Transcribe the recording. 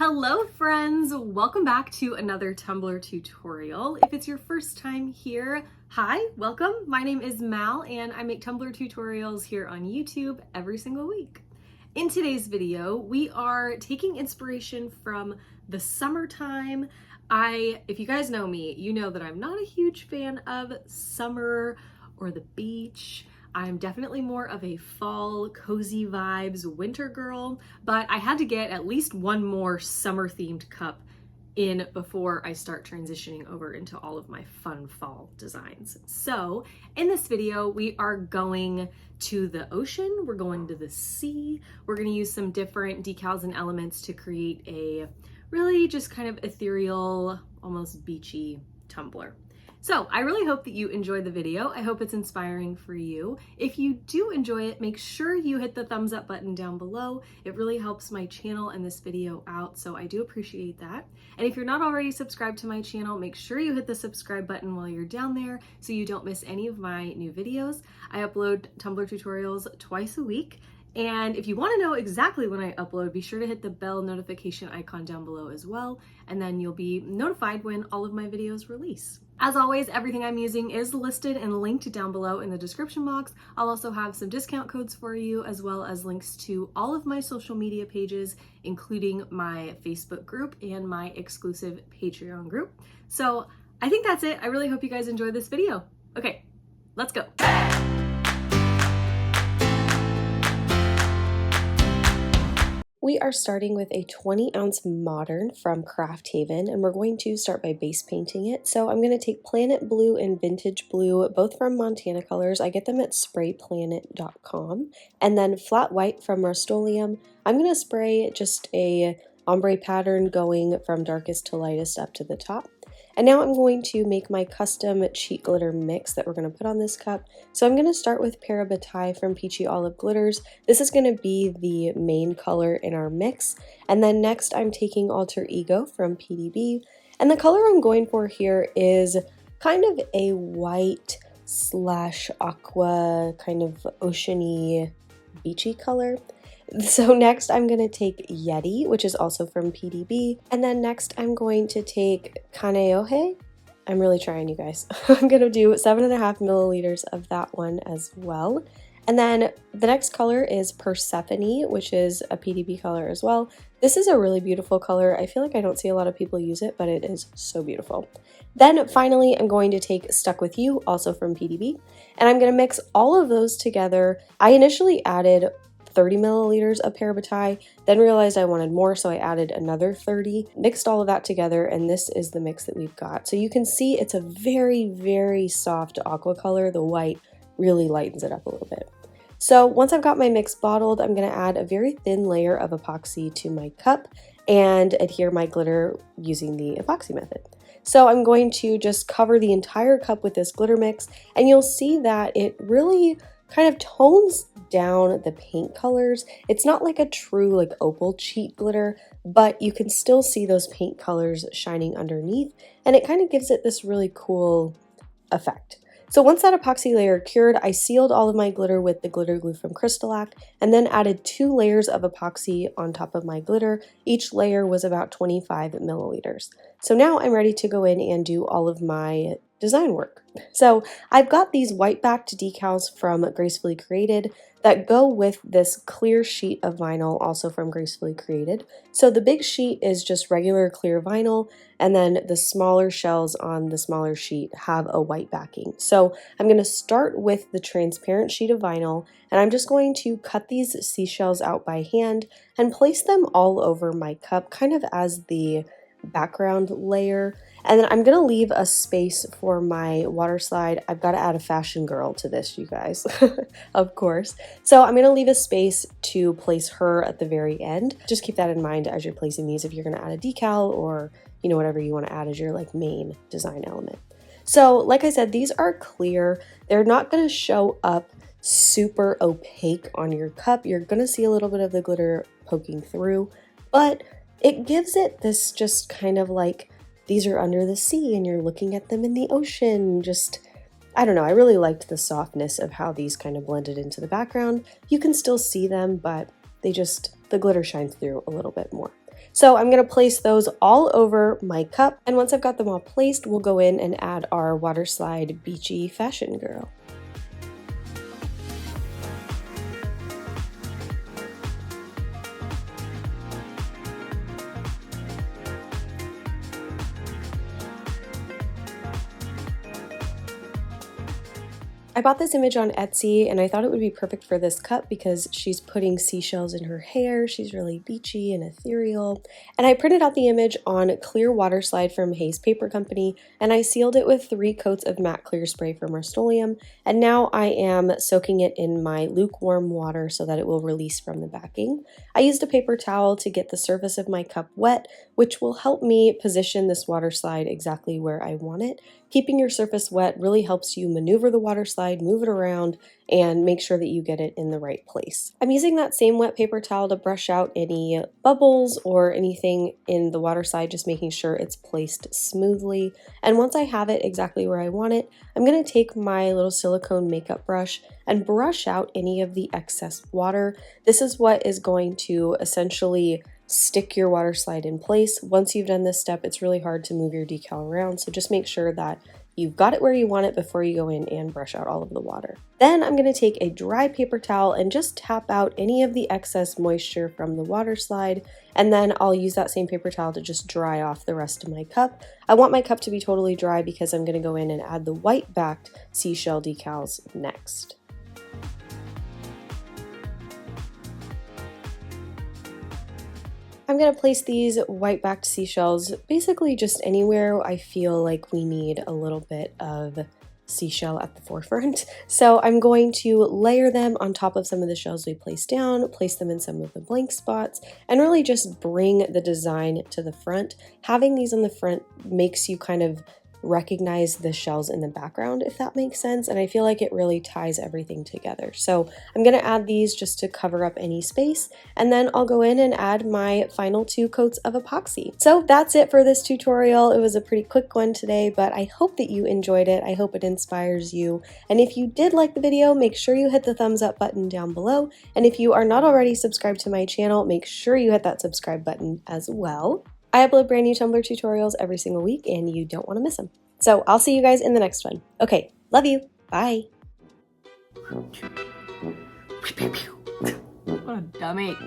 Hello friends, welcome back to another Tumbler tutorial. If it's your first time here, hi, welcome. My name is Mal and I make Tumbler tutorials here on YouTube every single week. In today's video, we are taking inspiration from the summertime. If you guys know me, you know that I'm not a huge fan of summer or the beach. I'm definitely more of a fall, cozy vibes, winter girl, but I had to get at least one more summer themed cup in before I start transitioning over into all of my fun fall designs. So in this video, we are going to the ocean, we're going to the sea, we're gonna use some different decals and elements to create a really just kind of ethereal, almost beachy tumbler. So I really hope that you enjoy the video. I hope it's inspiring for you. If you do enjoy it, make sure you hit the thumbs up button down below. It really helps my channel and this video out, so I do appreciate that. And if you're not already subscribed to my channel, make sure you hit the subscribe button while you're down there so you don't miss any of my new videos. I upload Tumbler tutorials twice a week. And if you want to know exactly when I upload, be sure to hit the bell notification icon down below as well, and then you'll be notified when all of my videos release. As always, everything I'm using is listed and linked down below in the description box. I'll also have some discount codes for you, as well as links to all of my social media pages, including my Facebook group and my exclusive Patreon group. So I think that's it. I really hope you guys enjoy this video. Okay, let's go. We are starting with a 20-ounce modern from Craft Haven, and we're going to start by base painting it. So I'm going to take Planet Blue and Vintage Blue, both from Montana Colors. I get them at sprayplanet.com. And then Flat White from Rustoleum. I'm going to spray just a ombre pattern going from darkest to lightest up to the top. And now I'm going to make my custom cheat glitter mix that we're going to put on this cup. So I'm going to start with Parabatai from Peachy Olive Glitters. This is going to be the main color in our mix. And then next I'm taking Alter Ego from PDB. And the color I'm going for here is kind of a white slash aqua, kind of oceany, beachy color. So next I'm going to take Yeti, which is also from PDB, and then next I'm going to take Kaneohe. I'm really trying, you guys. I'm going to do 7.5 milliliters of that one as well. And then the next color is Persephone, which is a PDB color as well. This is a really beautiful color. I feel like I don't see a lot of people use it, but it is so beautiful. Then finally, I'm going to take Stuck With You, also from PDB, and I'm going to mix all of those together. I initially added 30 milliliters of Parabatai, then realized I wanted more, so I added another 30, mixed all of that together, and this is the mix that we've got. So you can see it's a very, very soft aqua color. The white really lightens it up a little bit. So once I've got my mix bottled, I'm going to add a very thin layer of epoxy to my cup and adhere my glitter using the epoxy method. So I'm going to just cover the entire cup with this glitter mix, and you'll see that it really kind of tones down the paint colors. It's not like a true like opal cheat glitter, but you can still see those paint colors shining underneath, and it kind of gives it this really cool effect. So once that epoxy layer cured, I sealed all of my glitter with the glitter glue from Crystalac, and then added 2 layers of epoxy on top of my glitter. Each layer was about 25 milliliters. So now I'm ready to go in and do all of my design work. So I've got these white backed decals from Gracefully Created that go with this clear sheet of vinyl, also from Gracefully Created. So the big sheet is just regular clear vinyl, and then the smaller shells on the smaller sheet have a white backing. So I'm going to start with the transparent sheet of vinyl, and I'm just going to cut these seashells out by hand and place them all over my cup, kind of as the background layer. And then I'm going to leave a space for my water slide. I've got to add a fashion girl to this, you guys, of course. So I'm going to leave a space to place her at the very end. Just keep that in mind as you're placing these if you're going to add a decal or, you know, whatever you want to add as your like main design element. So like I said, these are clear. They're not going to show up super opaque on your cup. You're going to see a little bit of the glitter poking through, but it gives it this just kind of like, these are under the sea and you're looking at them in the ocean. Just, I don't know, I really liked the softness of how these kind of blended into the background. You can still see them, but the glitter shines through a little bit more. So I'm going to place those all over my cup, and once I've got them all placed, we'll go in and add our water slide beachy fashion girl. I bought this image on Etsy and I thought it would be perfect for this cup because she's putting seashells in her hair. She's really beachy and ethereal. And I printed out the image on clear water slide from Hayes Paper Company, and I sealed it with 3 coats of matte clear spray from Rustoleum. And now I am soaking it in my lukewarm water so that it will release from the backing. I used a paper towel to get the surface of my cup wet, which will help me position this water slide exactly where I want it. Keeping your surface wet really helps you maneuver the water slide, move it around, and make sure that you get it in the right place. I'm using that same wet paper towel to brush out any bubbles or anything in the water slide, just making sure it's placed smoothly. And once I have it exactly where I want it, I'm going to take my little silicone makeup brush and brush out any of the excess water. This is what is going to essentially stick your water slide in place. Once you've done this step, it's really hard to move your decal around, so just make sure that you've got it where you want it before you go in and brush out all of the water. Then I'm going to take a dry paper towel and just tap out any of the excess moisture from the water slide, and then I'll use that same paper towel to just dry off the rest of my cup. I want my cup to be totally dry because I'm going to go in and add the white backed seashell decals next. I'm going to place these white-backed seashells basically just anywhere I feel like we need a little bit of seashell at the forefront. So I'm going to layer them on top of some of the shells we placed down, place them in some of the blank spots, and really just bring the design to the front. Having these on the front makes you kind of recognize the shells in the background, if that makes sense, and I feel like it really ties everything together. So I'm going to add these just to cover up any space, and then I'll go in and add my final 2 coats of epoxy. So that's it for this tutorial. It was a pretty quick one today, but I hope that you enjoyed it. I hope it inspires you, and if you did like the video, make sure you hit the thumbs up button down below, and if you are not already subscribed to my channel, make sure you hit that subscribe button as well. I upload brand new Tumbler tutorials every single week and you don't want to miss them. So I'll see you guys in the next one. Okay, love you. Bye. What a dummy.